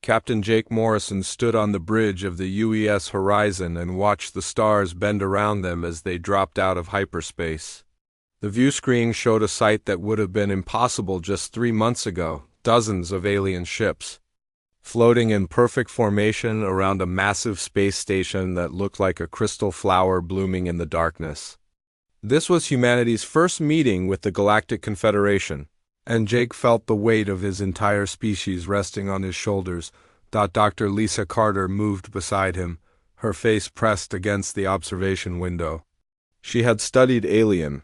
Captain Jake Morrison stood on the bridge of the UES Horizon and watched the stars bend around them as they dropped out of hyperspace. The view screen showed a sight that would have been impossible just 3 months ago: dozens of alien ships, floating in perfect formation around a massive space station that looked like a crystal flower blooming in the darkness. This was humanity's first meeting with the Galactic Confederation, and Jake felt the weight of his entire species resting on his shoulders. Dr. Lisa Carter moved beside him, her face pressed against the observation window. She had studied alien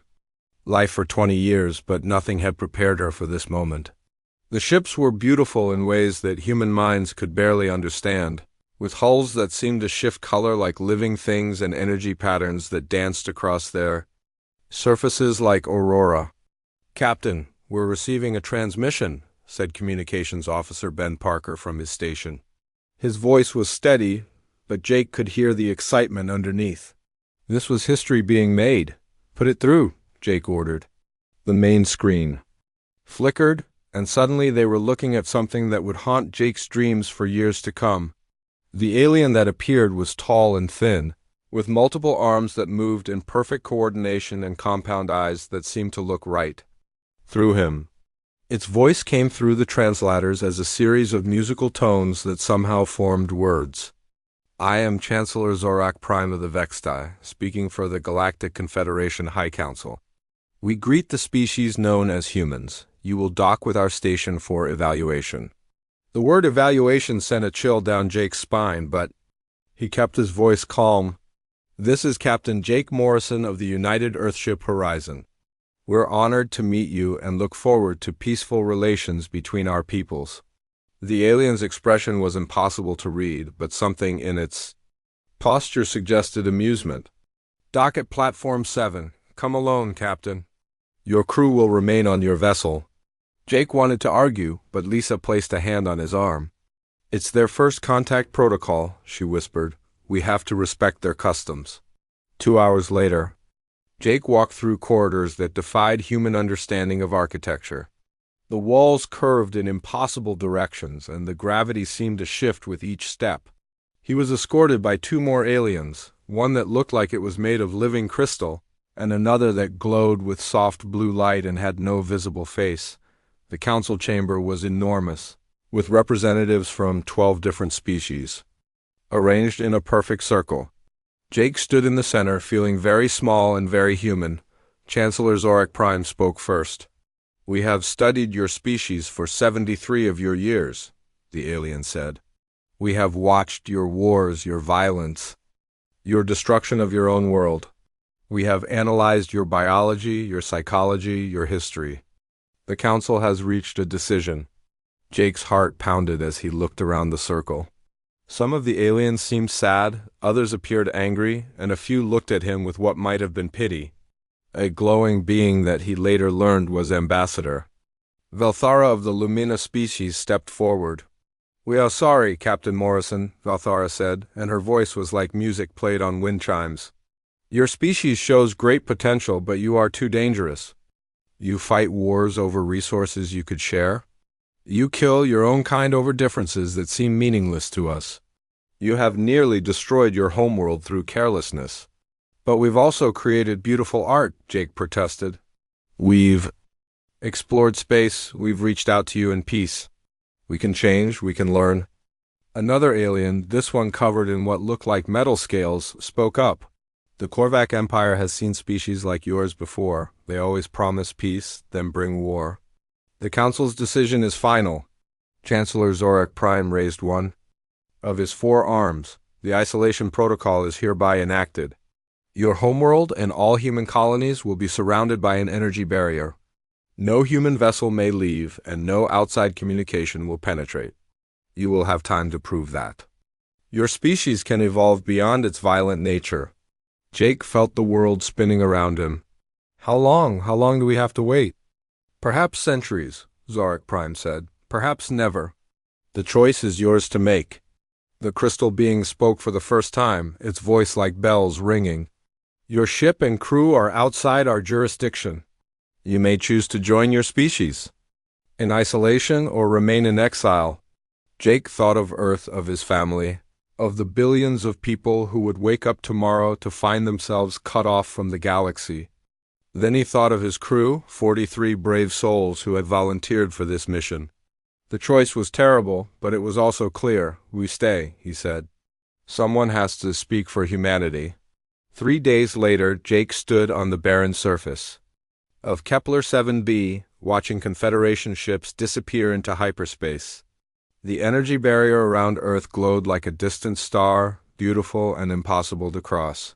life for 20 years, but nothing had prepared her for this moment. The ships were beautiful in ways that human minds could barely understand, with hulls that seemed to shift color like living things and energy patterns that danced across their surfaces like aurora. "Captain, we're receiving a transmission," said Communications Officer Ben Parker from his station. His voice was steady, but Jake could hear the excitement underneath. This was history being made. "Put it through," Jake ordered. The main screen flickered, and suddenly they were looking at something that would haunt Jake's dreams for years to come. The alien that appeared was tall and thin, with multiple arms that moved in perfect coordination and compound eyes that seemed to look right through him. Its voice came through the translators as a series of musical tones that somehow formed words. "I am Chancellor Zorak Prime of the Vextai, speaking for the Galactic Confederation High Council. We greet the species known as humans. You will dock with our station for evaluation." The word evaluation sent a chill down Jake's spine, but he kept his voice calm. "This is Captain Jake Morrison of the United Earthship Horizon. We're honored to meet you and look forward to peaceful relations between our peoples." The alien's expression was impossible to read, but something in its posture suggested amusement. "Dock at Platform 7. Come alone, Captain. Your crew will remain on your vessel." Jake wanted to argue, but Lisa placed a hand on his arm. "It's their first contact protocol," she whispered. "We have to respect their customs." 2 hours later, Jake walked through corridors that defied human understanding of architecture. The walls curved in impossible directions, and the gravity seemed to shift with each step. He was escorted by 2 more aliens, one that looked like it was made of living crystal, and another that glowed with soft blue light and had no visible face. The council chamber was enormous, with representatives from 12 different species, arranged in a perfect circle. Jake stood in the center, feeling very small and very human. Chancellor Zorak Prime spoke first. "We have studied your species for 73 of your years," the alien said. "We have watched your wars, your violence, your destruction of your own world. We have analyzed your biology, your psychology, your history. The Council has reached a decision." Jake's heart pounded as he looked around the circle. Some of the aliens seemed sad, others appeared angry, and a few looked at him with what might have been pity. A glowing being that he later learned was Ambassador Valthara of the Lumina species stepped forward. "We are sorry, Captain Morrison," Valthara said, and her voice was like music played on wind chimes. "Your species shows great potential, but you are too dangerous. You fight wars over resources you could share. You kill your own kind over differences that seem meaningless to us. You have nearly destroyed your homeworld through carelessness." "But we've also created beautiful art," Jake protested. "We've explored space, we've reached out to you in peace. We can change, we can learn." Another alien, this one covered in what looked like metal scales, spoke up. "The Korvac Empire has seen species like yours before. They always promise peace, then bring war. The Council's decision is final." Chancellor Zorak Prime raised one of his 4 arms. "The isolation protocol is hereby enacted. Your homeworld and all human colonies will be surrounded by an energy barrier. No human vessel may leave, and no outside communication will penetrate. You will have time to prove that. Your species can evolve beyond its violent nature." Jake felt the world spinning around him. How long? How long do we have to wait?" "Perhaps centuries," Zorak Prime said. "Perhaps never. The choice is yours to make." The crystal being spoke for the first time, its voice like bells ringing. "Your ship and crew are outside our jurisdiction. You may choose to join your species in isolation or remain in exile. Jake thought of Earth, of his family, of the billions of people who would wake up tomorrow to find themselves cut off from the galaxy. Then he thought of his crew, 43 brave souls who had volunteered for this mission. The choice was terrible, but it was also clear. "We stay," he said. "Someone has to speak for humanity." 3 days later, Jake stood on the barren surface of Kepler 7b, watching Confederation ships disappear into hyperspace. The energy barrier around Earth glowed like a distant star, beautiful and impossible to cross.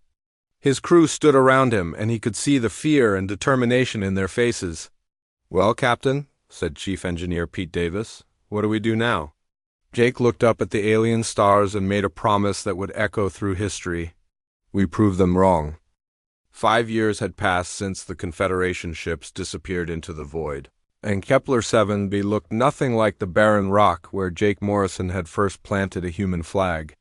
His crew stood around him, and he could see the fear and determination in their faces. "Well, Captain," said Chief Engineer Pete Davis, "what do we do now?" Jake looked up at the alien stars and made a promise that would echo through history. "We proved them wrong." 5 years had passed since the Confederation ships disappeared into the void, and Kepler 7b looked nothing like the barren rock where Jake Morrison had first planted a human flag.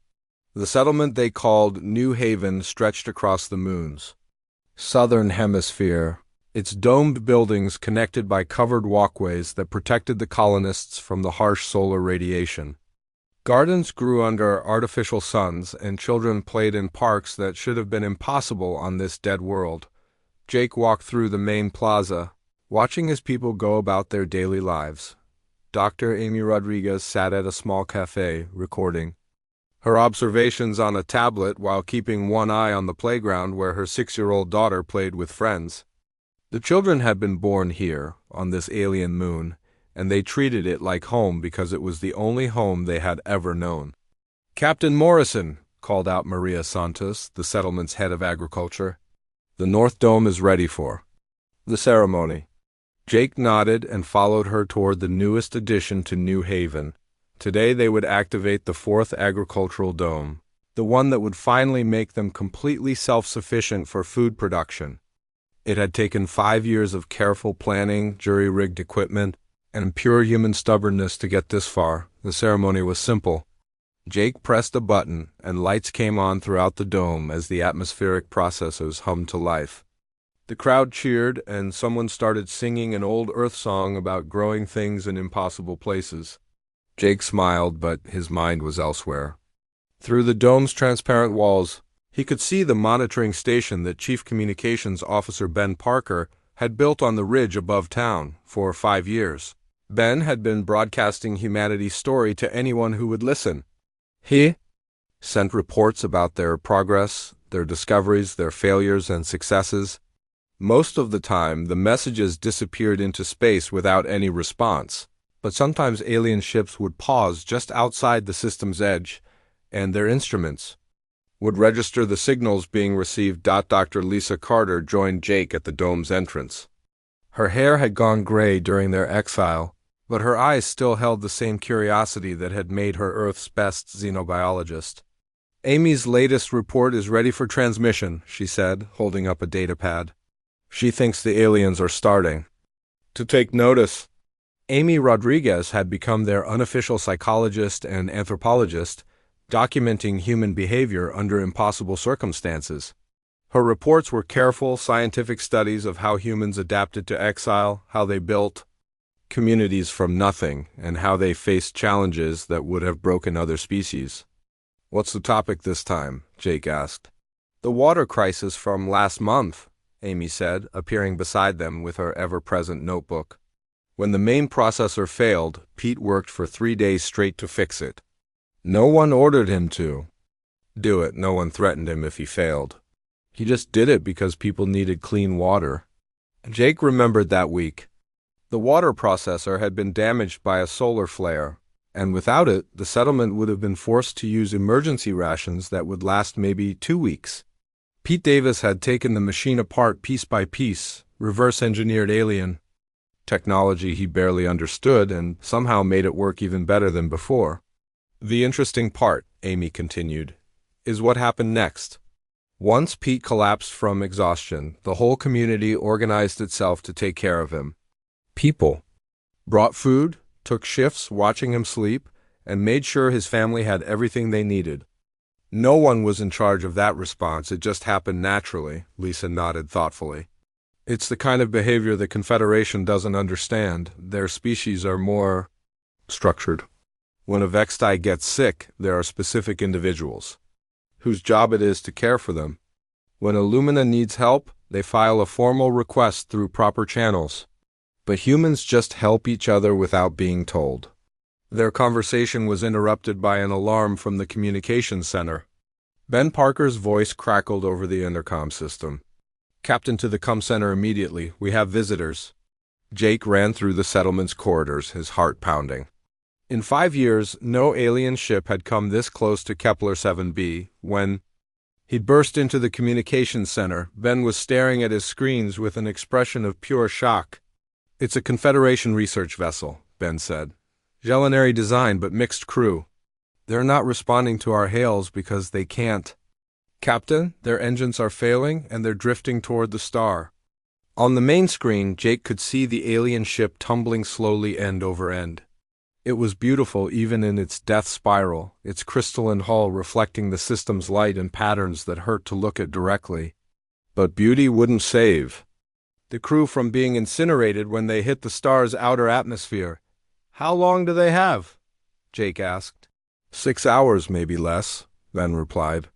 The settlement they called New Haven stretched across the moon's southern hemisphere, its domed buildings connected by covered walkways that protected the colonists from the harsh solar radiation. Gardens grew under artificial suns, and children played in parks that should have been impossible on this dead world. Jake walked through the main plaza, watching his people go about their daily lives. Dr. Amy Rodriguez sat at a small cafe, recording her observations on a tablet while keeping one eye on the playground where her 6-year-old daughter played with friends. The children had been born here, on this alien moon, and they treated it like home because it was the only home they had ever known. "Captain Morrison," called out Maria Santos, the settlement's head of agriculture, "the North Dome is ready for the ceremony." Jake nodded and followed her toward the newest addition to New Haven. Today they would activate the 4th agricultural dome, the one that would finally make them completely self-sufficient for food production. It had taken 5 years of careful planning, jury-rigged equipment, and pure human stubbornness to get this far. The ceremony was simple. Jake pressed a button, and lights came on throughout the dome as the atmospheric processes hummed to life. The crowd cheered, and someone started singing an old Earth song about growing things in impossible places. Jake smiled, but his mind was elsewhere. Through the dome's transparent walls, he could see the monitoring station that Chief Communications Officer Ben Parker had built on the ridge above town for 5 years. Ben had been broadcasting humanity's story to anyone who would listen. He sent reports about their progress, their discoveries, their failures and successes. Most of the time, the messages disappeared into space without any response, but sometimes alien ships would pause just outside the system's edge, and their instruments would register the signals being received. Dr. Lisa Carter joined Jake at the dome's entrance. Her hair had gone gray during their exile, but her eyes still held the same curiosity that had made her Earth's best xenobiologist. "Amy's latest report is ready for transmission," she said, holding up a datapad. "She thinks the aliens are starting to take notice." Amy Rodriguez had become their unofficial psychologist and anthropologist, documenting human behavior under impossible circumstances. Her reports were careful, scientific studies of how humans adapted to exile, how they built communities from nothing, and how they faced challenges that would have broken other species. "What's the topic this time?" Jake asked. "The water crisis from last month," Amy said, appearing beside them with her ever-present notebook. "When the main processor failed, Pete worked for 3 days straight to fix it. No one ordered him to do it. No one threatened him if he failed. He just did it because people needed clean water." Jake remembered that week. The water processor had been damaged by a solar flare, and without it, the settlement would have been forced to use emergency rations that would last maybe 2 weeks. Pete Davis had taken the machine apart piece by piece, reverse-engineered alien technology he barely understood, and somehow made it work even better than before. "The interesting part," Amy continued, "is what happened next. Once Pete collapsed from exhaustion, the whole community organized itself to take care of him. People brought food, took shifts watching him sleep, and made sure his family had everything they needed. No one was in charge of that response. It just happened naturally." Lisa nodded thoughtfully. "It's the kind of behavior the Confederation doesn't understand. Their species are more structured. When a Vextai gets sick, there are specific individuals whose job it is to care for them. When Illumina needs help, they file a formal request through proper channels. But humans just help each other without being told. Their conversation was interrupted by an alarm from the communications center. Ben Parker's voice crackled over the intercom system. "Captain, to the comm center immediately. We have visitors." Jake ran through the settlement's corridors, his heart pounding. In 5 years, no alien ship had come this close to Kepler 7b. When he burst into the communications center, Ben was staring at his screens with an expression of pure shock. "It's a Confederation research vessel," Ben said. "Gelionary design, but mixed crew. They're not responding to our hails because they can't. Captain, their engines are failing and they're drifting toward the star." On the main screen, Jake could see the alien ship tumbling slowly end over end. It was beautiful even in its death spiral, its crystalline hull reflecting the system's light in patterns that hurt to look at directly. But beauty wouldn't save the crew from being incinerated when they hit the star's outer atmosphere. "How long do they have?" Jake asked. 6 hours, maybe less, Ben replied.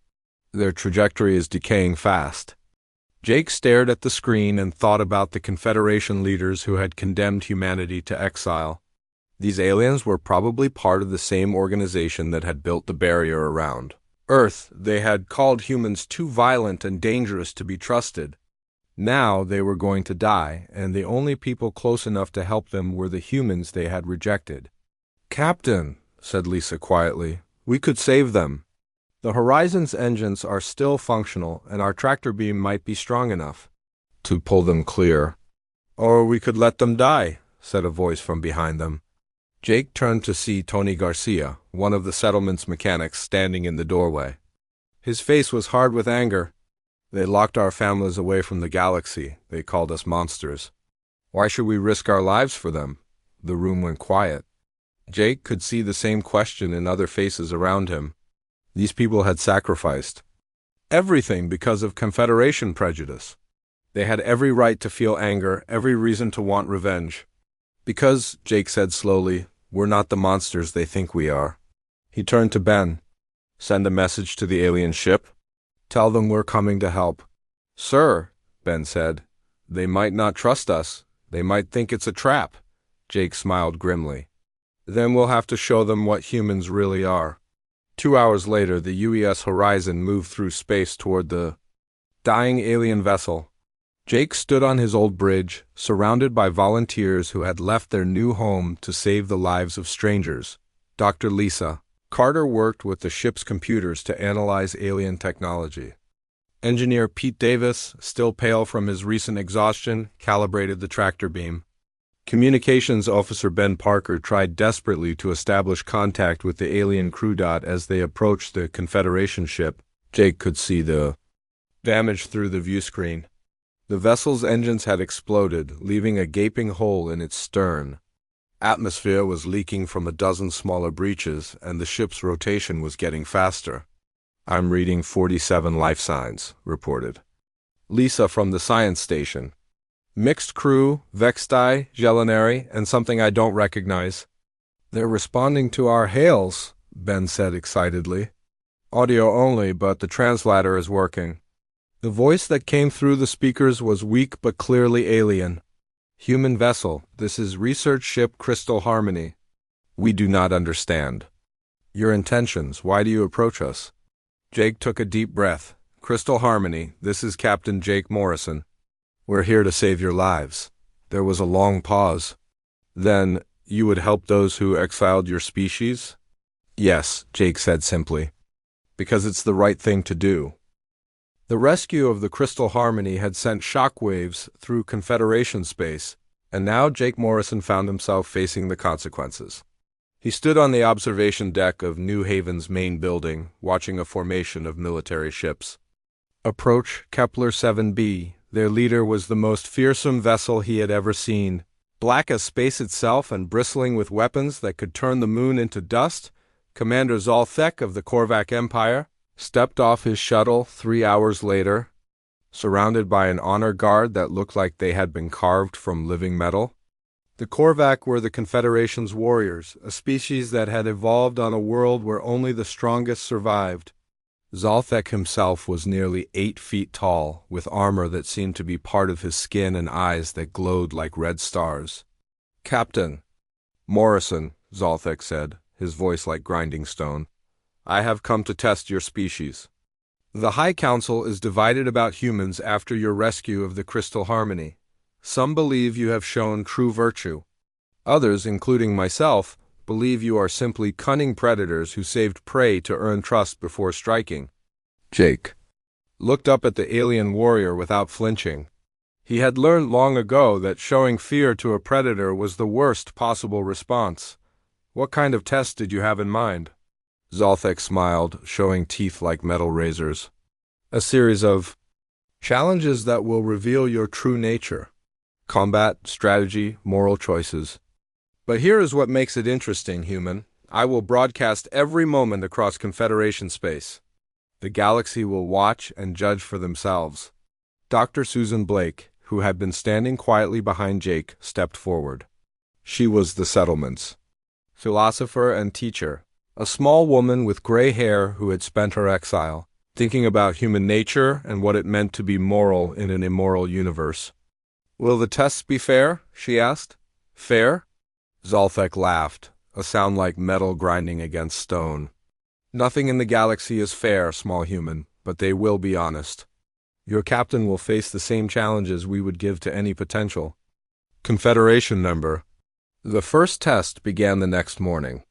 "Their trajectory is decaying fast." Jake stared at the screen and thought about the Confederation leaders who had condemned humanity to exile. These aliens were probably part of the same organization that had built the barrier around Earth. They had called humans too violent and dangerous to be trusted. Now they were going to die, and the only people close enough to help them were the humans they had rejected. "Captain," said Lisa quietly, "we could save them. The Horizon's engines are still functional, and our tractor beam might be strong enough to pull them clear. Or we could let them die," said a voice from behind them. Jake turned to see Tony Garcia, one of the settlement's mechanics, standing in the doorway. His face was hard with anger. "They locked our families away from the galaxy. They called us monsters. Why should we risk our lives for them?" The room went quiet. Jake could see the same question in other faces around him. These people had sacrificed everything because of Confederation prejudice. They had every right to feel anger, every reason to want revenge. "Because," Jake said slowly, "we're not the monsters they think we are." He turned to Ben. "Send a message to the alien ship. Tell them we're coming to help." "Sir," Ben said, "they might not trust us. They might think it's a trap." Jake smiled grimly. "Then we'll have to show them what humans really are." 2 hours later, the UES Horizon moved through space toward the dying alien vessel. Jake stood on his old bridge, surrounded by volunteers who had left their new home to save the lives of strangers. Dr. Lisa Carter worked with the ship's computers to analyze alien technology. Engineer Pete Davis, still pale from his recent exhaustion, calibrated the tractor beam. Communications Officer Ben Parker tried desperately to establish contact with the alien crew as they approached the Confederation ship. Jake could see the damage through the view screen. The vessel's engines had exploded, leaving a gaping hole in its stern. Atmosphere was leaking from a dozen smaller breaches, and the ship's rotation was getting faster. "I'm reading 47 life signs," reported Lisa from the science station. "Mixed crew, Vextai, Gelionary, and something I don't recognize." "They're responding to our hails," Ben said excitedly. "Audio only, but the translator is working." The voice that came through the speakers was weak but clearly alien. "Human vessel, this is research ship Crystal Harmony. We do not understand your intentions. Why do you approach us?" Jake took a deep breath. "Crystal Harmony, this is Captain Jake Morrison. We're here to save your lives." There was a long pause. "Then, you would help those who exiled your species?" "Yes," Jake said simply. "Because it's the right thing to do." The rescue of the Crystal Harmony had sent shockwaves through Confederation space, and now Jake Morrison found himself facing the consequences. He stood on the observation deck of New Haven's main building, watching a formation of military ships approach Kepler 7b. Their leader was the most fearsome vessel he had ever seen. Black as space itself and bristling with weapons that could turn the moon into dust, Commander Zolthek of the Korvac Empire stepped off his shuttle 3 hours later, surrounded by an honor guard that looked like they had been carved from living metal. The Korvac were the Confederation's warriors, a species that had evolved on a world where only the strongest survived. Zalthek himself was nearly 8 feet tall, with armor that seemed to be part of his skin and eyes that glowed like red stars. "Captain Morrison," Zalthek said, his voice like grinding stone, "I have come to test your species. The High Council is divided about humans after your rescue of the Crystal Harmony. Some believe you have shown true virtue. Others, including myself, believe you are simply cunning predators who saved prey to earn trust before striking." Jake looked up at the alien warrior without flinching. He had learned long ago that showing fear to a predator was the worst possible response. "What kind of test did you have in mind?" Zalthek smiled, showing teeth like metal razors. "A series of challenges that will reveal your true nature. Combat, strategy, moral choices. But here is what makes it interesting, human. I will broadcast every moment across Confederation space. The galaxy will watch and judge for themselves." Dr. Susan Blake, who had been standing quietly behind Jake, stepped forward. She was the settlement's philosopher and teacher, a small woman with gray hair who had spent her exile thinking about human nature and what it meant to be moral in an immoral universe. "Will the tests be fair?" she asked. "Fair?" Zalthek laughed, a sound like metal grinding against stone. "Nothing in the galaxy is fair, small human, but they will be honest. Your captain will face the same challenges we would give to any potential Confederation member." The first test began the next morning.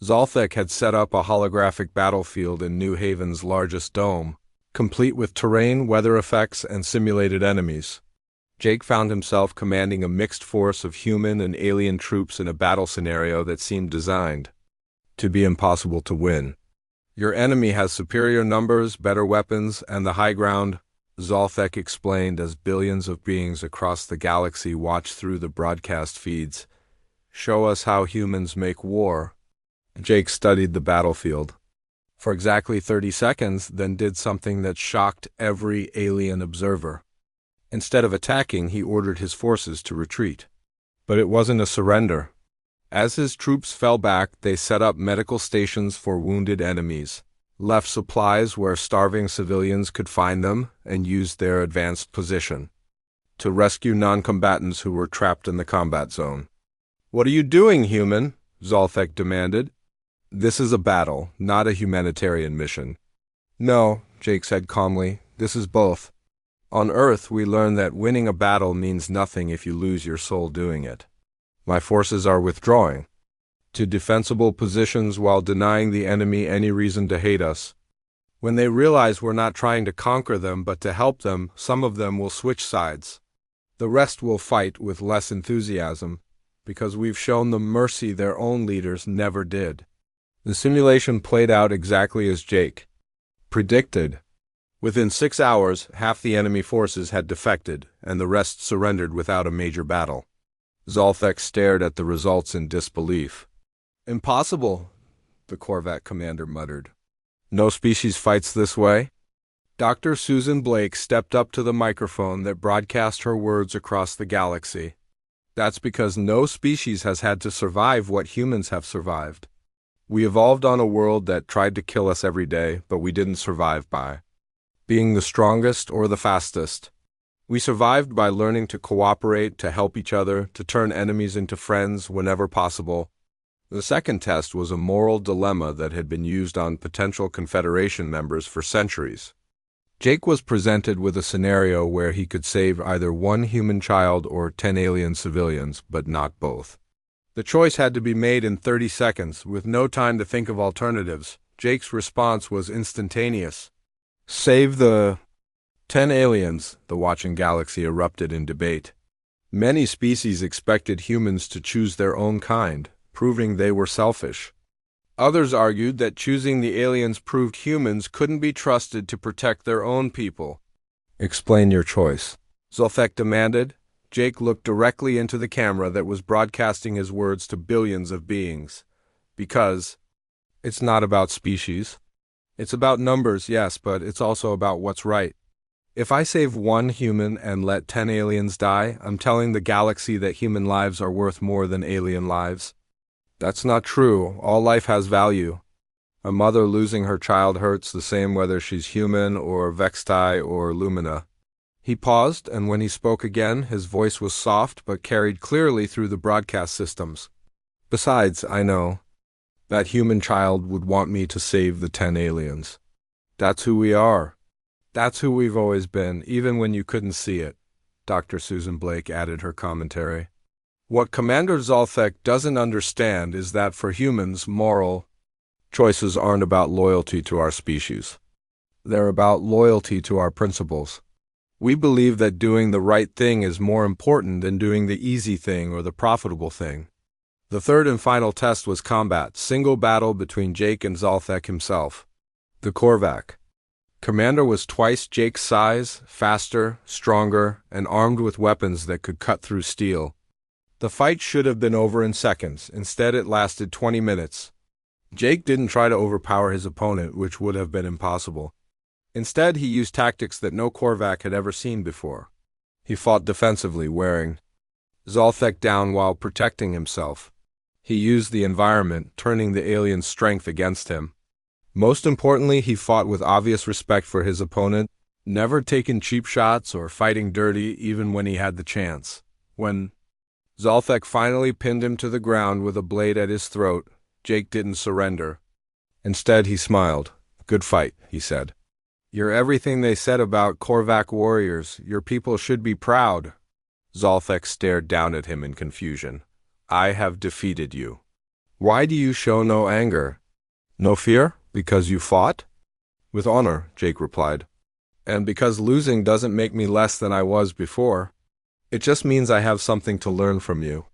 Zalthek had set up a holographic battlefield in New Haven's largest dome, complete with terrain, weather effects, and simulated enemies. Jake found himself commanding a mixed force of human and alien troops in a battle scenario that seemed designed to be impossible to win. "Your enemy has superior numbers, better weapons, and the high ground," Zalthek explained as billions of beings across the galaxy watched through the broadcast feeds. "Show us how humans make war." Jake studied the battlefield for exactly 30 seconds, then did something that shocked every alien observer. Instead of attacking, he ordered his forces to retreat. But it wasn't a surrender. As his troops fell back, they set up medical stations for wounded enemies, left supplies where starving civilians could find them, and used their advanced position to rescue non-combatants who were trapped in the combat zone. "What are you doing, human?" Zalthek demanded. "This is a battle, not a humanitarian mission." "No," Jake said calmly, "this is both. On Earth, we learn that winning a battle means nothing if you lose your soul doing it. My forces are withdrawing to defensible positions while denying the enemy any reason to hate us. When they realize we're not trying to conquer them but to help them, some of them will switch sides. The rest will fight with less enthusiasm, because we've shown them mercy their own leaders never did." The simulation played out exactly as Jake predicted. Within 6 hours, half the enemy forces had defected, and the rest surrendered without a major battle. Zalthek stared at the results in disbelief. "Impossible," the Korvac commander muttered. "No species fights this way?" Dr. Susan Blake stepped up to the microphone that broadcast her words across the galaxy. "That's because no species has had to survive what humans have survived. We evolved on a world that tried to kill us every day, but we didn't survive by being the strongest or the fastest. We survived by learning to cooperate, to help each other, to turn enemies into friends whenever possible." The second test was a moral dilemma that had been used on potential Confederation members for centuries. Jake was presented with a scenario where he could save either one human child or 10 alien civilians, but not both. The choice had to be made in 30 seconds, with no time to think of alternatives. Jake's response was instantaneous. "Save the 10 aliens," the watching galaxy erupted in debate. Many species expected humans to choose their own kind, proving they were selfish. Others argued that choosing the aliens proved humans couldn't be trusted to protect their own people. "Explain your choice," Zalthek demanded. Jake looked directly into the camera that was broadcasting his words to billions of beings. "Because it's not about species. It's about numbers, yes, but it's also about what's right." If I save one human and let 10 aliens die, I'm telling the galaxy that human lives are worth more than alien lives. That's not true. All life has value. A mother losing her child hurts the same whether she's human or Vextai or Lumina. He paused, and when he spoke again, his voice was soft but carried clearly through the broadcast systems. Besides, I know that human child would want me to save the 10 aliens. That's who we are. That's who we've always been, even when you couldn't see it, Dr. Susan Blake added her commentary. What Commander Zolthek doesn't understand is that for humans, moral choices aren't about loyalty to our species. They're about loyalty to our principles. We believe that doing the right thing is more important than doing the easy thing or the profitable thing. The third and final test was combat, single battle between Jake and Zolthek himself. The Korvac. Commander was twice Jake's size, faster, stronger, and armed with weapons that could cut through steel. The fight should have been over in seconds. Instead, it lasted 20 minutes. Jake didn't try to overpower his opponent, which would have been impossible. Instead, he used tactics that no Korvac had ever seen before. He fought defensively, wearing Zolthek down while protecting himself. He used the environment, turning the alien's strength against him. Most importantly, he fought with obvious respect for his opponent, never taking cheap shots or fighting dirty even when he had the chance. When Zolthek finally pinned him to the ground with a blade at his throat, Jake didn't surrender. Instead, he smiled. "Good fight," he said. "You're everything they said about Korvac warriors. Your people should be proud." Zolthek stared down at him in confusion. "I have defeated you. Why do you show no anger? No fear? Because you fought?" "With honor," Jake replied. "And because losing doesn't make me less than I was before. It just means I have something to learn from you."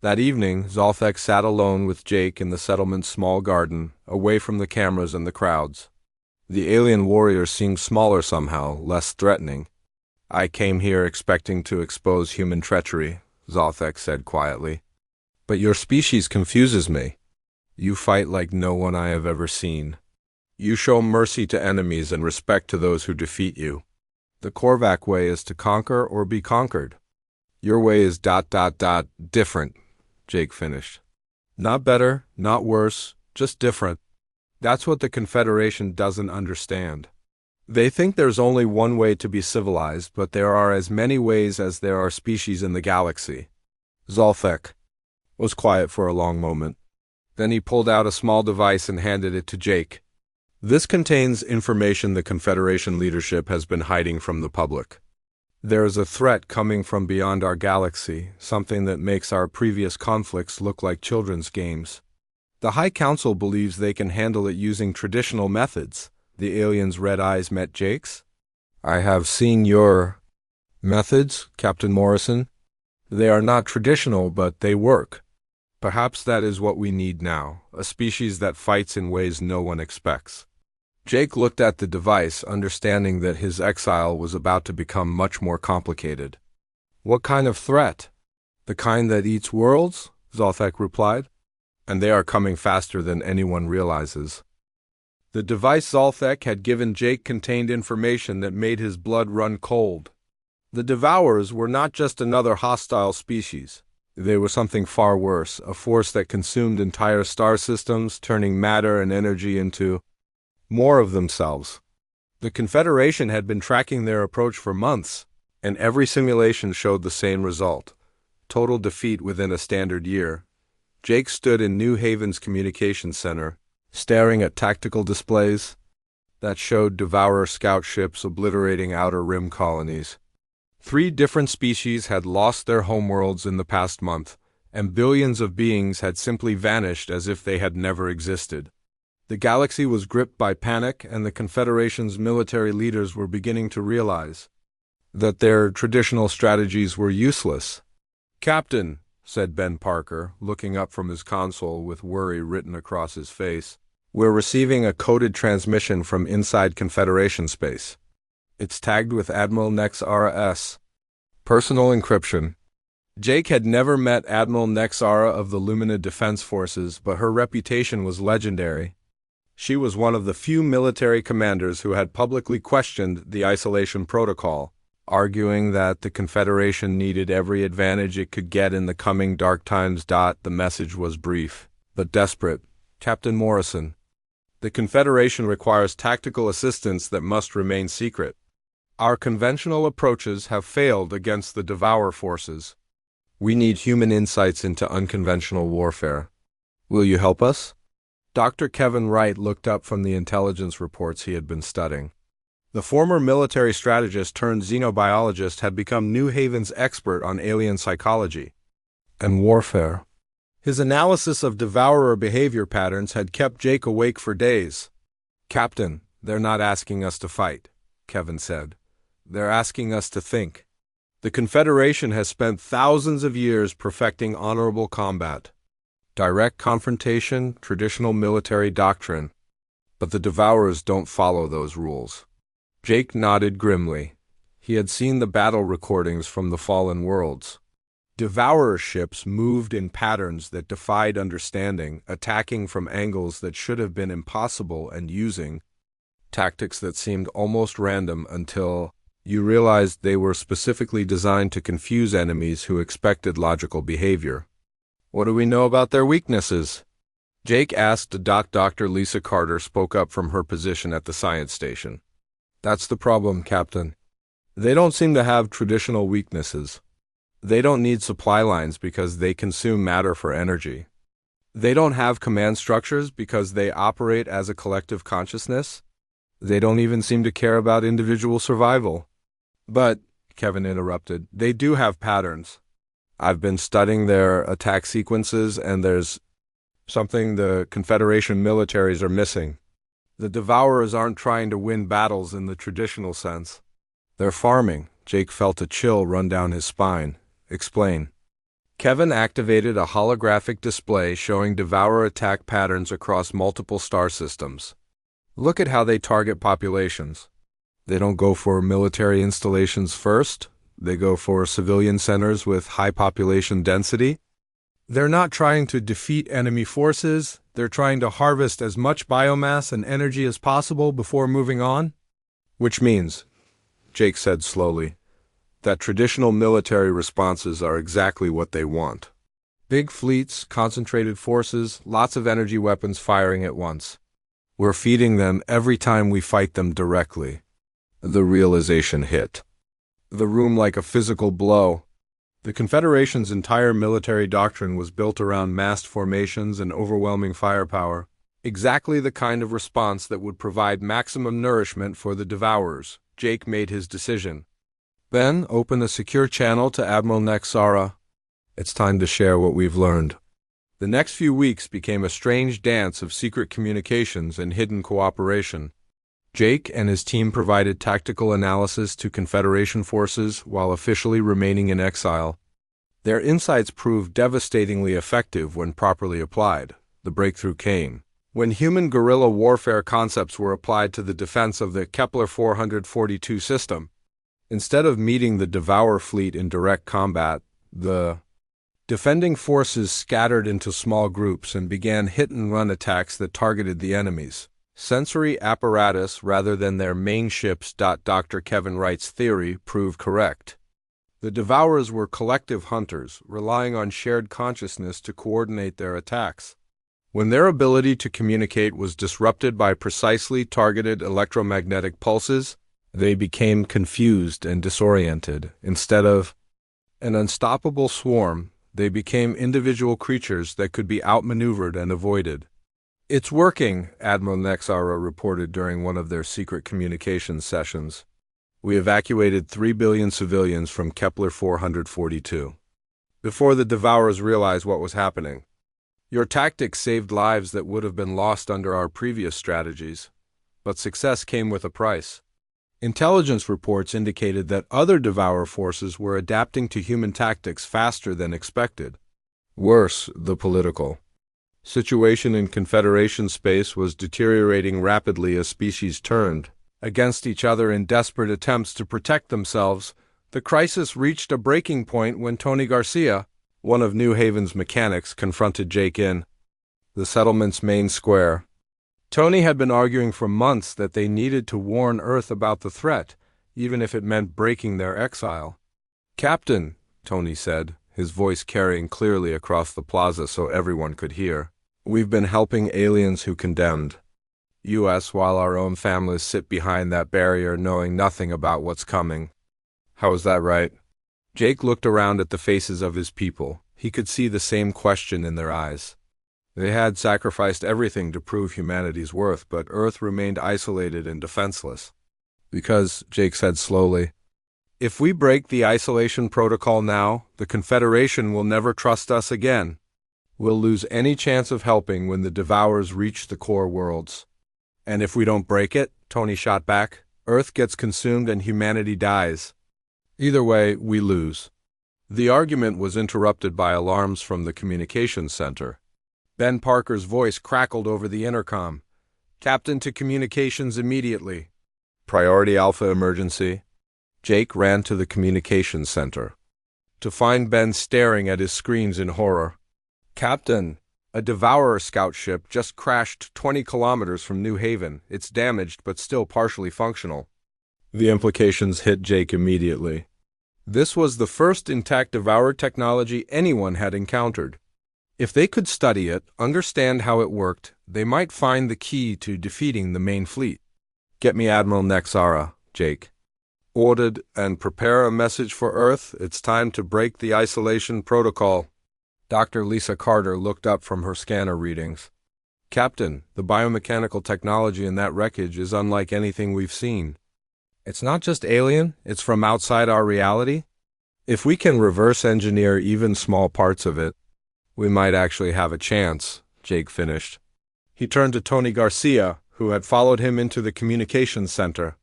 That evening, Zolthek sat alone with Jake in the settlement's small garden, away from the cameras and the crowds. The alien warrior seemed smaller somehow, less threatening. "I came here expecting to expose human treachery," Zolthek said quietly. "But your species confuses me. You fight like no one I have ever seen. You show mercy to enemies and respect to those who defeat you. The Korvac way is to conquer or be conquered. Your way is ... different," Jake finished. "Not better, not worse, just different. That's what the Confederation doesn't understand. They think there's only one way to be civilized, but there are as many ways as there are species in the galaxy." Zolthek was quiet for a long moment. Then he pulled out a small device and handed it to Jake. "This contains information the Confederation leadership has been hiding from the public. There is a threat coming from beyond our galaxy, something that makes our previous conflicts look like children's games. The High Council believes they can handle it using traditional methods." The alien's red eyes met Jake's. "I have seen your methods, Captain Morrison. They are not traditional, but they work. Perhaps that is what we need now, a species that fights in ways no one expects." Jake looked at the device, understanding that his exile was about to become much more complicated. "What kind of threat?" "The kind that eats worlds," Zolthek replied. "And they are coming faster than anyone realizes." The device Zolthek had given Jake contained information that made his blood run cold. The Devourers were not just another hostile species. They were something far worse, a force that consumed entire star systems, turning matter and energy into more of themselves. The Confederation had been tracking their approach for months, and every simulation showed the same result: total defeat within a standard year. Jake stood in New Haven's communications center, staring at tactical displays that showed Devourer scout ships obliterating outer rim colonies. 3 different species had lost their homeworlds in the past month, and billions of beings had simply vanished as if they had never existed. The galaxy was gripped by panic, and the Confederation's military leaders were beginning to realize that their traditional strategies were useless. "Captain," said Ben Parker, looking up from his console with worry written across his face, "we're receiving a coded transmission from inside Confederation space. It's tagged with Admiral Nexara S. Personal encryption." Jake had never met Admiral Nexara of the Lumina Defense Forces, but her reputation was legendary. She was one of the few military commanders who had publicly questioned the isolation protocol, arguing that the Confederation needed every advantage it could get in the coming dark times. The message was brief, but desperate. Captain Morrison, the Confederation requires tactical assistance that must remain secret. Our conventional approaches have failed against the Devourer forces. We need human insights into unconventional warfare. Will you help us? Dr. Kevin Wright looked up from the intelligence reports he had been studying. The former military strategist turned xenobiologist had become New Haven's expert on alien psychology and warfare. His analysis of devourer behavior patterns had kept Jake awake for days. Captain, they're not asking us to fight, Kevin said. They're asking us to think. The Confederation has spent thousands of years perfecting honorable combat. Direct confrontation, traditional military doctrine. But the Devourers don't follow those rules. Jake nodded grimly. He had seen the battle recordings from the Fallen Worlds. Devourer ships moved in patterns that defied understanding, attacking from angles that should have been impossible and using tactics that seemed almost random until you realized they were specifically designed to confuse enemies who expected logical behavior. What do we know about their weaknesses? Jake asked. Dr. Lisa Carter spoke up from her position at the science station. That's the problem, Captain. They don't seem to have traditional weaknesses. They don't need supply lines because they consume matter for energy. They don't have command structures because they operate as a collective consciousness. They don't even seem to care about individual survival. But, Kevin interrupted, they do have patterns. I've been studying their attack sequences, and there's something the Confederation militaries are missing. The Devourers aren't trying to win battles in the traditional sense. They're farming. Jake felt a chill run down his spine. Explain. Kevin activated a holographic display showing Devourer attack patterns across multiple star systems. Look at how they target populations. They don't go for military installations first. They go for civilian centers with high population density. They're not trying to defeat enemy forces. They're trying to harvest as much biomass and energy as possible before moving on. Which means, Jake said slowly, that traditional military responses are exactly what they want. Big fleets, concentrated forces, lots of energy weapons firing at once. We're feeding them every time we fight them directly. The realization hit the room like a physical blow. The Confederation's entire military doctrine was built around massed formations and overwhelming firepower, exactly the kind of response that would provide maximum nourishment for the Devourers. Jake made his decision. Ben, open a secure channel to Admiral Nexara. It's time to share what we've learned. The next few weeks became a strange dance of secret communications and hidden cooperation. Jake and his team provided tactical analysis to Confederation forces while officially remaining in exile. Their insights proved devastatingly effective when properly applied. The breakthrough came when human guerrilla warfare concepts were applied to the defense of the Kepler 442 system. Instead of meeting the Devourer fleet in direct combat, the defending forces scattered into small groups and began hit-and-run attacks that targeted the enemies. Sensory apparatus rather than their main ships. Dr. Kevin Wright's theory proved correct. The Devourers were collective hunters, relying on shared consciousness to coordinate their attacks. When their ability to communicate was disrupted by precisely targeted electromagnetic pulses, they became confused and disoriented. Instead of an unstoppable swarm, they became individual creatures that could be outmaneuvered and avoided. It's working, Admiral Nexara reported during one of their secret communications sessions. We evacuated 3 billion civilians from Kepler 442. Before the Devourers realized what was happening. Your tactics saved lives that would have been lost under our previous strategies, but success came with a price. Intelligence reports indicated that other Devourer forces were adapting to human tactics faster than expected. Worse, the political situation in Confederation space was deteriorating rapidly as species turned against each other in desperate attempts to protect themselves. The crisis reached a breaking point when Tony Garcia, one of New Haven's mechanics, confronted Jake in the settlement's main square. Tony had been arguing for months that they needed to warn Earth about the threat, even if it meant breaking their exile. "Captain," Tony said, his voice carrying clearly across the plaza so everyone could hear, "we've been helping aliens who condemned us while our own families sit behind that barrier knowing nothing about what's coming. How is that right?" Jake looked around at the faces of his people. He could see the same question in their eyes. They had sacrificed everything to prove humanity's worth, but Earth remained isolated and defenseless. "Because," Jake said slowly, "if we break the isolation protocol now, the Confederation will never trust us again. We'll lose any chance of helping when the Devourers reach the core worlds. And if we don't break it," Tony shot back, "Earth gets consumed and humanity dies. Either way, we lose." The argument was interrupted by alarms from the communications center. Ben Parker's voice crackled over the intercom. "Captain to communications immediately. Priority Alpha emergency." Jake ran to the communications center, to find Ben staring at his screens in horror. "Captain, a Devourer scout ship just crashed 20 kilometers from New Haven. It's damaged but still partially functional." The implications hit Jake immediately. This was the first intact Devourer technology anyone had encountered. If they could study it, understand how it worked, they might find the key to defeating the main fleet. "Get me Admiral Nexara," Jake ordered, "and prepare a message for Earth. It's time to break the isolation protocol." Dr. Lisa Carter looked up from her scanner readings. "Captain, the biomechanical technology in that wreckage is unlike anything we've seen. It's not just alien, it's from outside our reality. If we can reverse engineer even small parts of it, we might actually have a chance," Jake finished. He turned to Tony Garcia, who had followed him into the communications center.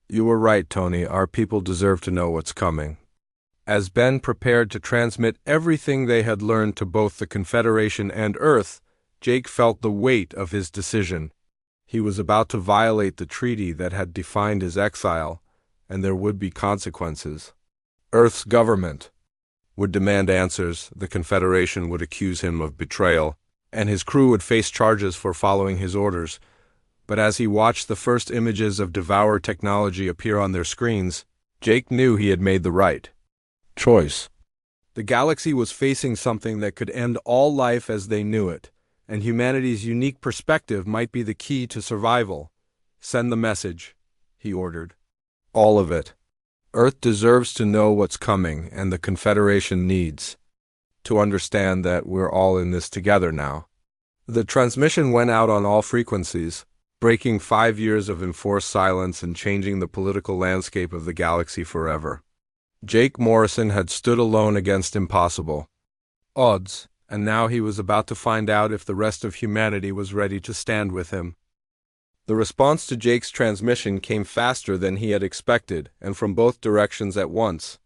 "You were right, Tony. Our people deserve to know what's coming." As Ben prepared to transmit everything they had learned to both the Confederation and Earth, Jake felt the weight of his decision. He was about to violate the treaty that had defined his exile, and there would be consequences. Earth's government would demand answers, the Confederation would accuse him of betrayal, and his crew would face charges for following his orders. But as he watched the first images of Devourer technology appear on their screens, Jake knew he had made the right choice. The galaxy was facing something that could end all life as they knew it, and humanity's unique perspective might be the key to survival. "Send the message," he ordered. "All of it. Earth deserves to know what's coming, and the Confederation needs to understand that we're all in this together now." The transmission went out on all frequencies, breaking 5 years of enforced silence and changing the political landscape of the galaxy forever. Jake Morrison had stood alone against impossible odds, and now he was about to find out if the rest of humanity was ready to stand with him. The response to Jake's transmission came faster than he had expected, and from both directions at once.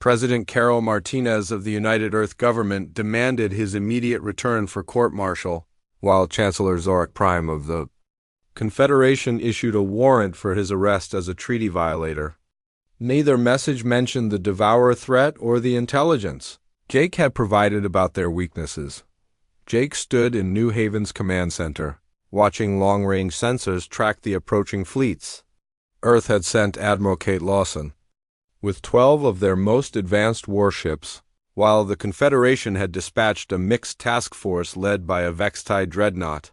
President Carol Martinez of the United Earth Government demanded his immediate return for court-martial, while Chancellor Zorak Prime of the Confederation issued a warrant for his arrest as a treaty violator. Neither message mentioned the Devourer threat or the intelligence Jake had provided about their weaknesses. Jake stood in New Haven's command center, watching long-range sensors track the approaching fleets. Earth had sent Admiral Kate Lawson with 12 of their most advanced warships, while the Confederation had dispatched a mixed task force led by a Vextai dreadnought.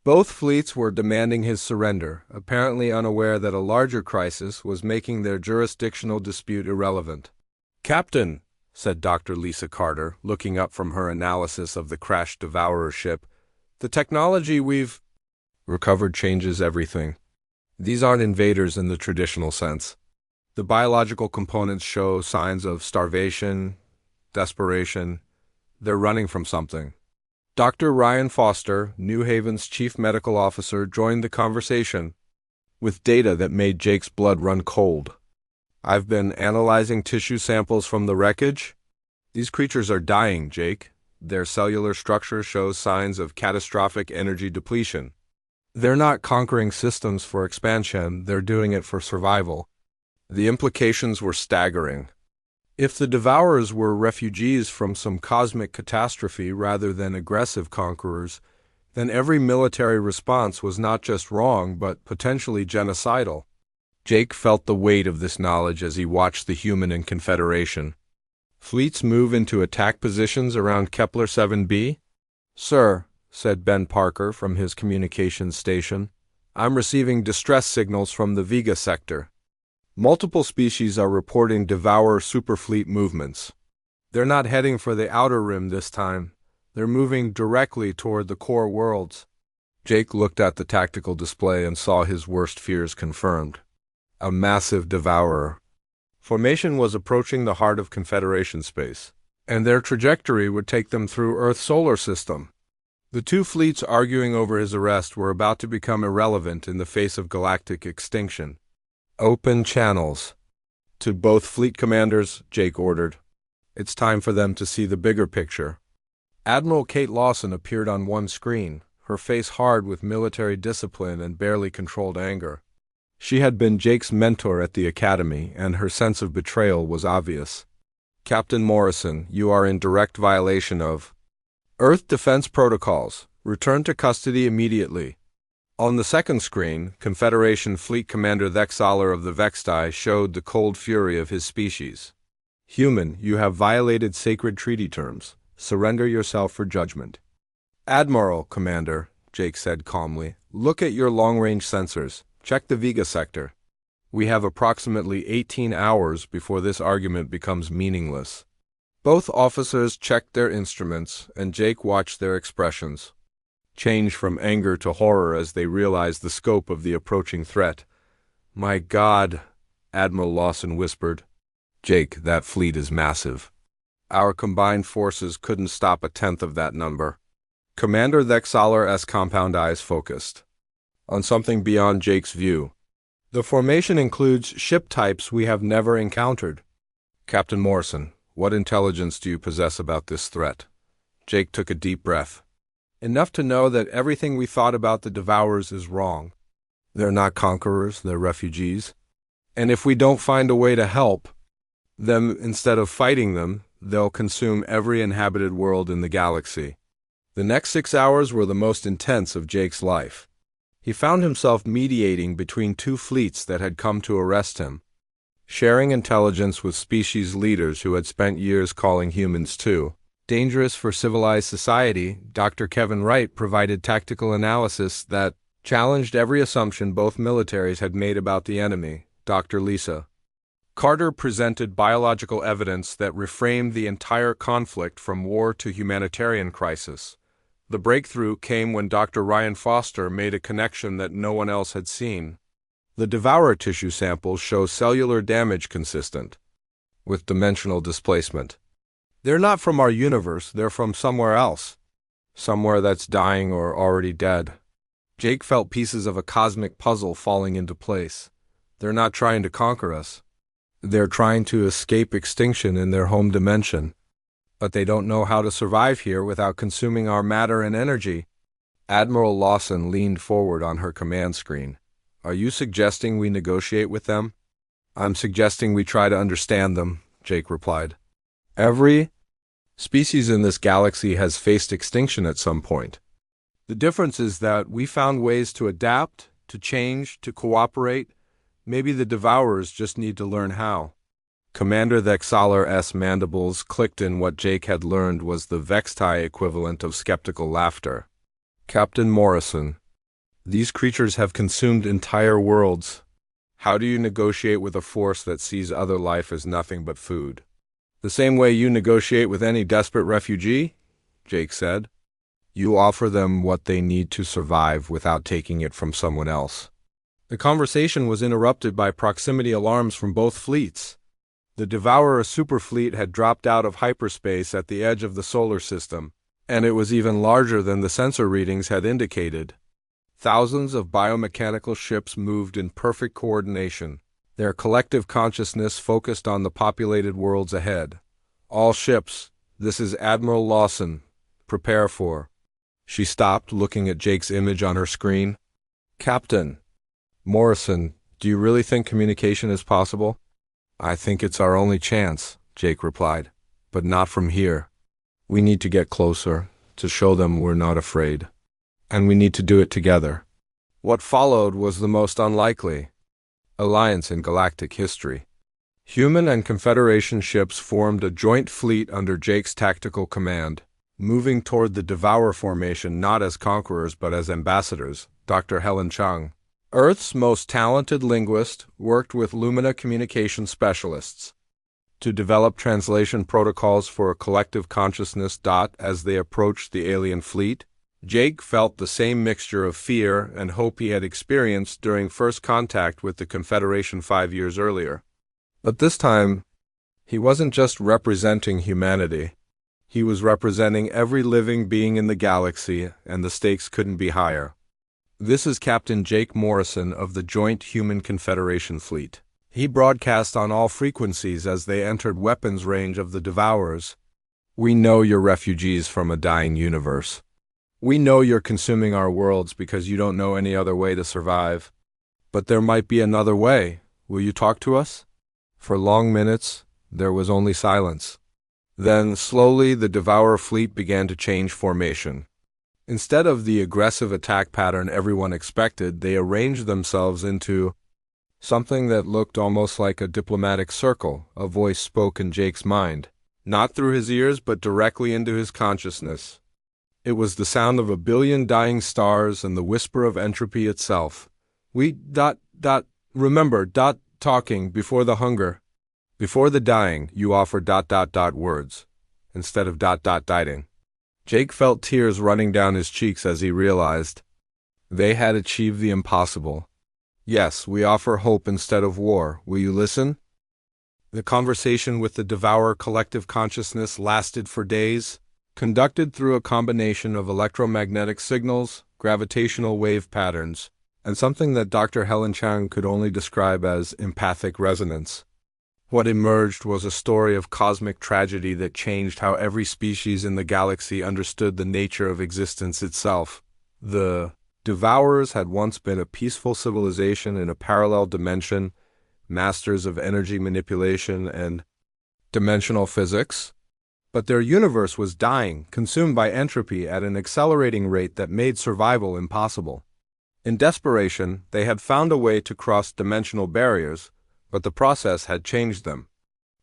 Both fleets were demanding his surrender, apparently unaware that a larger crisis was making their jurisdictional dispute irrelevant. "Captain," said Dr. Lisa Carter, looking up from her analysis of the crashed Devourer ship, "the technology we've recovered changes everything. These aren't invaders in the traditional sense. The biological components show signs of starvation, desperation. They're running from something." Dr. Ryan Foster, New Haven's chief medical officer, joined the conversation with data that made Jake's blood run cold. "I've been analyzing tissue samples from the wreckage. These creatures are dying, Jake. Their cellular structure shows signs of catastrophic energy depletion. They're not conquering systems for expansion, they're doing it for survival." The implications were staggering. If the Devourers were refugees from some cosmic catastrophe rather than aggressive conquerors, then every military response was not just wrong but potentially genocidal. Jake felt the weight of this knowledge as he watched the human and Confederation fleets move into attack positions around Kepler 7b. "Sir," said Ben Parker from his communications station, "I'm receiving distress signals from the Vega sector. Multiple species are reporting Devourer superfleet movements. They're not heading for the outer rim this time. They're moving directly toward the core worlds." Jake looked at the tactical display and saw his worst fears confirmed. A massive Devourer formation was approaching the heart of Confederation space, and their trajectory would take them through Earth's solar system. The two fleets arguing over his arrest were about to become irrelevant in the face of galactic extinction. "Open channels." To both fleet commanders, Jake ordered. It's time for them to see the bigger picture. Admiral Kate Lawson appeared on one screen, her face hard with military discipline and barely controlled anger. She had been Jake's mentor at the academy, and her sense of betrayal was obvious. "Captain Morrison, you are in direct violation of Earth defense protocols. Return to custody immediately." On the second screen, Confederation Fleet Commander Thexaler of the Vextai showed the cold fury of his species. "Human, you have violated sacred treaty terms. Surrender yourself for judgment." "Admiral, Commander," Jake said calmly, "look at your long-range sensors. Check the Vega sector. We have approximately 18 hours before this argument becomes meaningless." Both officers checked their instruments, and Jake watched their expressions change from anger to horror as they realized the scope of the approaching threat. "My God," Admiral Lawson whispered. "Jake, that fleet is massive. Our combined forces couldn't stop a tenth of that number." Commander Thexaler's compound eyes focused on something beyond Jake's view. "The formation includes ship types we have never encountered." "Captain Morrison, what intelligence do you possess about this threat?" Jake took a deep breath. "Enough to know that everything we thought about the Devourers is wrong. They're not conquerors, they're refugees. And if we don't find a way to help them instead of fighting them, they'll consume every inhabited world in the galaxy." The next 6 hours were the most intense of Jake's life. He found himself mediating between two fleets that had come to arrest him, sharing intelligence with species leaders who had spent years calling humans too dangerous for civilized society. Dr. Kevin Wright provided tactical analysis that challenged every assumption both militaries had made about the enemy. Dr. Lisa Carter presented biological evidence that reframed the entire conflict from war to humanitarian crisis. The breakthrough came when Dr. Ryan Foster made a connection that no one else had seen. The Devourer tissue samples show cellular damage consistent with dimensional displacement. "They're not from our universe, they're from somewhere else. Somewhere that's dying or already dead." Jake felt pieces of a cosmic puzzle falling into place. "They're not trying to conquer us. They're trying to escape extinction in their home dimension. But they don't know how to survive here without consuming our matter and energy." Admiral Lawson leaned forward on her command screen. "Are you suggesting we negotiate with them?" "I'm suggesting we try to understand them," Jake replied. "Every species in this galaxy has faced extinction at some point. The difference is that we found ways to adapt, to change, to cooperate. Maybe the Devourers just need to learn how." Commander Thexaler's mandibles clicked in what Jake had learned was the Vextai equivalent of skeptical laughter. "Captain Morrison, these creatures have consumed entire worlds. How do you negotiate with a force that sees other life as nothing but food?" "The same way you negotiate with any desperate refugee," Jake said. "You offer them what they need to survive without taking it from someone else." The conversation was interrupted by proximity alarms from both fleets. The Devourer superfleet had dropped out of hyperspace at the edge of the solar system, and it was even larger than the sensor readings had indicated. Thousands of biomechanical ships moved in perfect coordination, their collective consciousness focused on the populated worlds ahead. "All ships, this is Admiral Lawson. Prepare for..." She stopped, looking at Jake's image on her screen. "Captain Morrison, do you really think communication is possible?" "I think it's our only chance," Jake replied. "But not from here. We need to get closer, to show them we're not afraid." and we need to do it together. What followed was the most unlikely alliance in galactic history. Human and Confederation ships formed a joint fleet under Jake's tactical command, moving toward the Devourer formation not as conquerors but as ambassadors. Dr. Helen Chung, Earth's most talented linguist, worked with Lumina communication specialists to develop translation protocols for a collective consciousness. As they approached the alien fleet, Jake felt the same mixture of fear and hope he had experienced during first contact with the Confederation 5 years earlier. But this time, he wasn't just representing humanity. He was representing every living being in the galaxy, and the stakes couldn't be higher. This is Captain Jake Morrison of the Joint Human Confederation Fleet. He broadcast on all frequencies as they entered weapons range of the Devourers. We know you're refugees from a dying universe. We know you're consuming our worlds because you don't know any other way to survive. But there might be another way. Will you talk to us? For long minutes, there was only silence. Then, slowly, the Devourer fleet began to change formation. Instead of the aggressive attack pattern everyone expected, they arranged themselves into something that looked almost like a diplomatic circle. A voice spoke in Jake's mind, not through his ears but directly into his consciousness. It was the sound of a billion dying stars and the whisper of entropy itself. Remember, talking before the hunger. Before the dying, you offer words, instead of dieting. Jake felt tears running down his cheeks as he realized they had achieved the impossible. Yes, we offer hope instead of war. Will you listen? The conversation with the Devourer collective consciousness lasted for days, conducted through a combination of electromagnetic signals, gravitational wave patterns, and something that Dr. Helen Chang could only describe as empathic resonance. What emerged was a story of cosmic tragedy that changed how every species in the galaxy understood the nature of existence itself. The Devourers had once been a peaceful civilization in a parallel dimension, masters of energy manipulation and dimensional physics. But their universe was dying, consumed by entropy at an accelerating rate that made survival impossible. In desperation, they had found a way to cross dimensional barriers, but the process had changed them.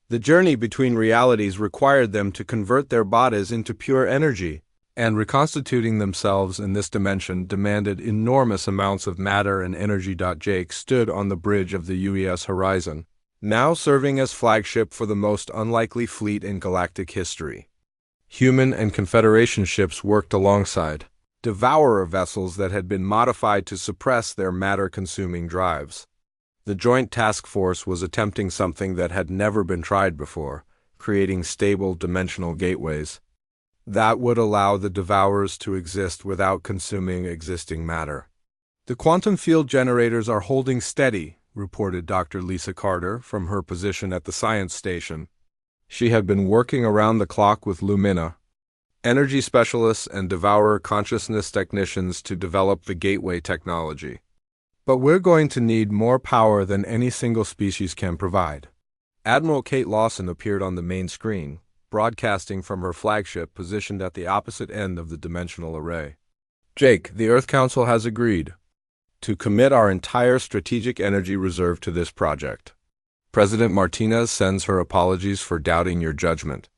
The journey between realities required them to convert their bodies into pure energy, and reconstituting themselves in this dimension demanded enormous amounts of matter and energy. Jake stood on the bridge of the UES horizon, now serving as flagship for the most unlikely fleet in galactic history. Human and Confederation ships worked alongside Devourer vessels that had been modified to suppress their matter-consuming drives. The Joint Task Force was attempting something that had never been tried before, creating stable dimensional gateways that would allow the Devourers to exist without consuming existing matter. The quantum field generators are holding steady, reported Dr. Lisa Carter from her position at the science station. She had been working around the clock with Lumina, energy specialists and Devourer consciousness technicians to develop the gateway technology. But we're going to need more power than any single species can provide. Admiral Kate Lawson appeared on the main screen, broadcasting from her flagship positioned at the opposite end of the dimensional array. Jake, the Earth Council has agreed to commit our entire strategic energy reserve to this project. President Martinez sends her apologies for doubting your judgment.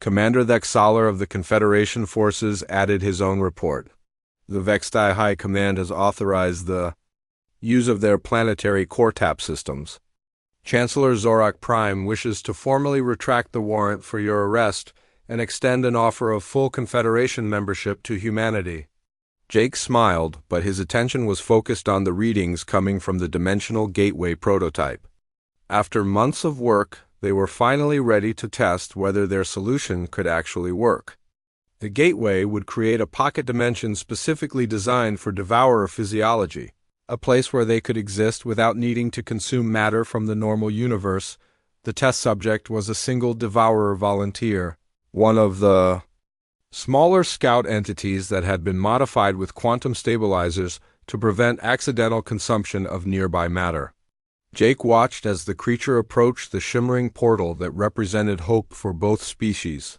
Commander Thexaler of the Confederation forces added his own report. The Vextai High Command has authorized the use of their planetary core tap systems. Chancellor Zorak Prime wishes to formally retract the warrant for your arrest and extend an offer of full Confederation membership to humanity. Jake smiled, but his attention was focused on the readings coming from the Dimensional Gateway prototype. After months of work, they were finally ready to test whether their solution could actually work. The gateway would create a pocket dimension specifically designed for Devourer physiology, a place where they could exist without needing to consume matter from the normal universe. The test subject was a single Devourer volunteer, one of the smaller scout entities that had been modified with quantum stabilizers to prevent accidental consumption of nearby matter. Jake watched as the creature approached the shimmering portal that represented hope for both species.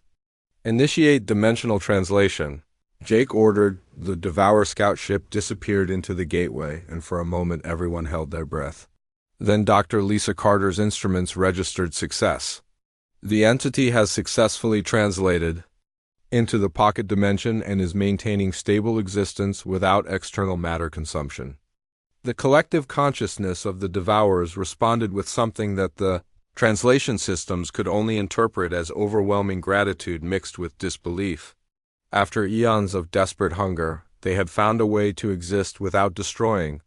Initiate dimensional translation. Jake ordered. The Devour scout ship disappeared into the gateway, and for a moment everyone held their breath. Then Dr. Lisa Carter's instruments registered success. The entity has successfully translated into the pocket dimension and is maintaining stable existence without external matter consumption. The collective consciousness of the Devourers responded with something that the translation systems could only interpret as overwhelming gratitude mixed with disbelief. After eons of desperate hunger, they had found a way to exist without destroying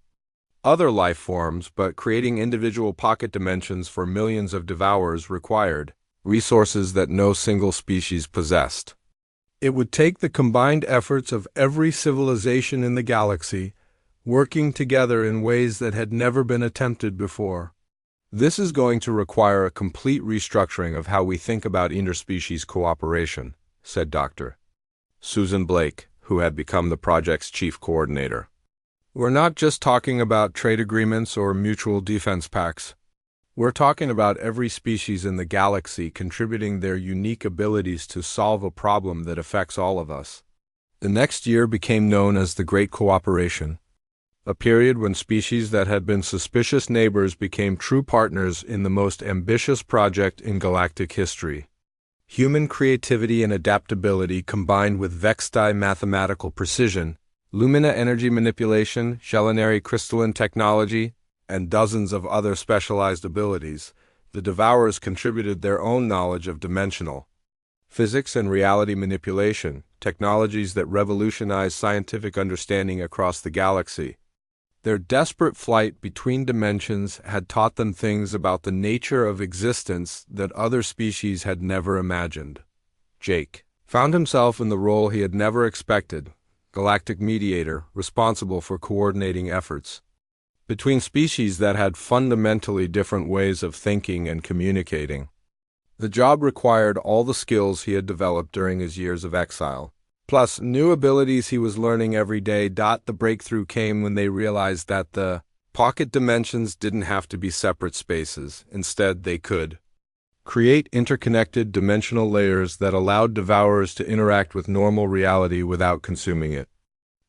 other life forms, but creating individual pocket dimensions for millions of Devourers required resources that no single species possessed. It would take the combined efforts of every civilization in the galaxy, working together in ways that had never been attempted before. This is going to require a complete restructuring of how we think about interspecies cooperation, said Dr. Susan Blake, who had become the project's chief coordinator. We're not just talking about trade agreements or mutual defense pacts. We're talking about every species in the galaxy contributing their unique abilities to solve a problem that affects all of us. The next year became known as the Great Cooperation, a period when species that had been suspicious neighbors became true partners in the most ambitious project in galactic history. Human creativity and adaptability combined with Vexti mathematical precision, Lumina energy manipulation, Shellinary crystalline technology, and dozens of other specialized abilities, the Devourers contributed their own knowledge of dimensional physics and reality manipulation, technologies that revolutionized scientific understanding across the galaxy. Their desperate flight between dimensions had taught them things about the nature of existence that other species had never imagined. Jake found himself in the role he had never expected, galactic mediator responsible for coordinating efforts between species that had fundamentally different ways of thinking and communicating. The job required all the skills he had developed during his years of exile, plus new abilities he was learning every day. The breakthrough came when they realized that the pocket dimensions didn't have to be separate spaces. Instead, they could create interconnected dimensional layers that allowed Devourers to interact with normal reality without consuming it.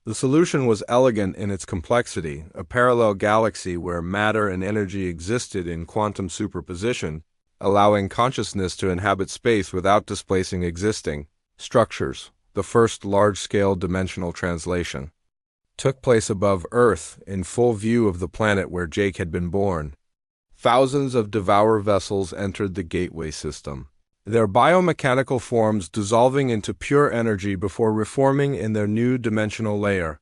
The solution was elegant in its complexity, a parallel galaxy where matter and energy existed in quantum superposition, allowing consciousness to inhabit space without displacing existing structures. The first large-scale dimensional translation took place above Earth in full view of the planet where Jake had been born. Thousands of Devourer vessels entered the gateway system, their biomechanical forms dissolving into pure energy before reforming in their new dimensional layer.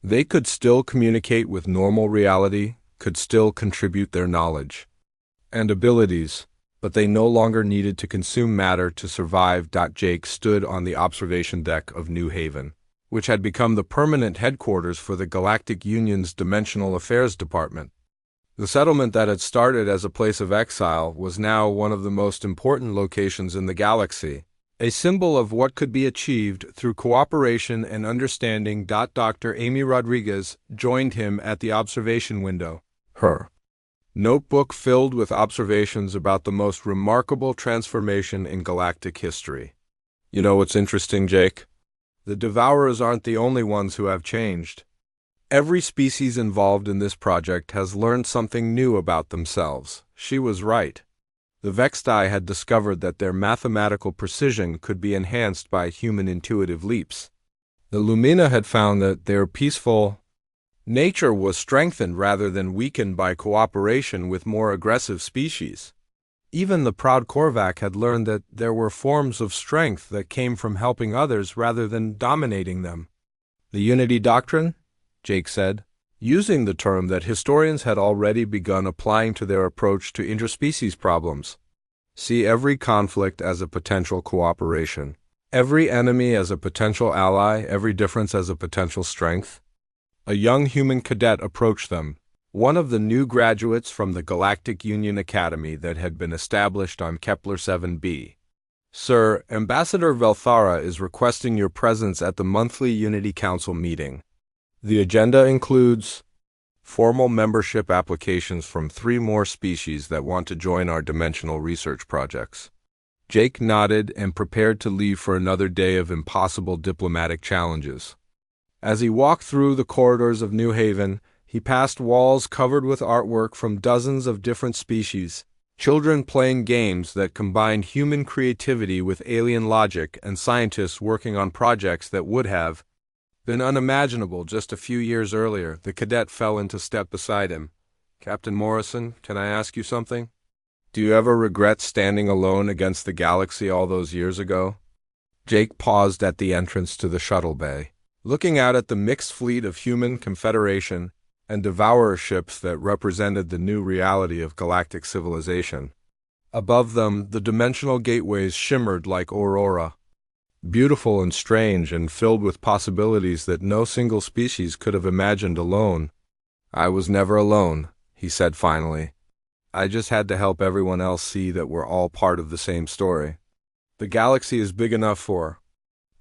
They could still communicate with normal reality, could still contribute their knowledge and abilities, but they no longer needed to consume matter to survive. Jake stood on the observation deck of New Haven, which had become the permanent headquarters for the Galactic Union's Dimensional Affairs Department. The settlement that had started as a place of exile was now one of the most important locations in the galaxy, a symbol of what could be achieved through cooperation and understanding. Dr. Amy Rodriguez joined him at the observation window, her notebook filled with observations about the most remarkable transformation in galactic history. You know what's interesting, Jake? The Devourers aren't the only ones who have changed. Every species involved in this project has learned something new about themselves. She was right. The Vexti had discovered that their mathematical precision could be enhanced by human intuitive leaps. The Lumina had found that their peaceful nature was strengthened rather than weakened by cooperation with more aggressive species. Even the proud Korvac had learned that there were forms of strength that came from helping others rather than dominating them. The Unity Doctrine, Jake said, using the term that historians had already begun applying to their approach to interspecies problems. See every conflict as a potential cooperation, every enemy as a potential ally, every difference as a potential strength. A young human cadet approached them, one of the new graduates from the Galactic Union Academy that had been established on Kepler 7b. Sir, Ambassador Velthara is requesting your presence at the monthly Unity Council meeting. The agenda includes formal membership applications from 3 more species that want to join our dimensional research projects. Jake nodded and prepared to leave for another day of impossible diplomatic challenges. As he walked through the corridors of New Haven, he passed walls covered with artwork from dozens of different species, children playing games that combined human creativity with alien logic, and scientists working on projects that would have been unimaginable just a few years earlier. The cadet fell into step beside him. "Captain Morrison, can I ask you something? Do you ever regret standing alone against the galaxy all those years ago?" Jake paused at the entrance to the shuttle bay, looking out at the mixed fleet of human Confederation and Devourer ships that represented the new reality of galactic civilization. Above them, the dimensional gateways shimmered like aurora, beautiful and strange and filled with possibilities that no single species could have imagined alone. "I was never alone," he said finally. "I just had to help everyone else see that we're all part of the same story. The galaxy is big enough for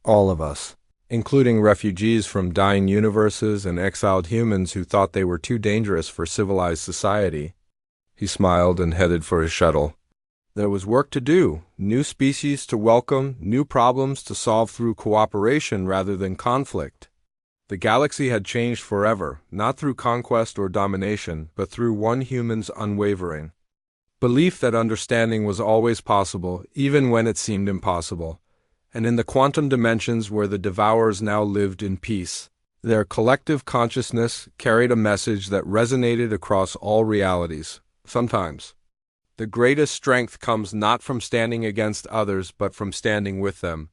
all of us, including refugees from dying universes and exiled humans who thought they were too dangerous for civilized society." He smiled and headed for his shuttle. There was work to do, new species to welcome, new problems to solve through cooperation rather than conflict. The galaxy had changed forever, not through conquest or domination, but through one human's unwavering belief that understanding was always possible, even when it seemed impossible. And in the quantum dimensions where the Devourers now lived in peace, their collective consciousness carried a message that resonated across all realities. Sometimes the greatest strength comes not from standing against others, but from standing with them.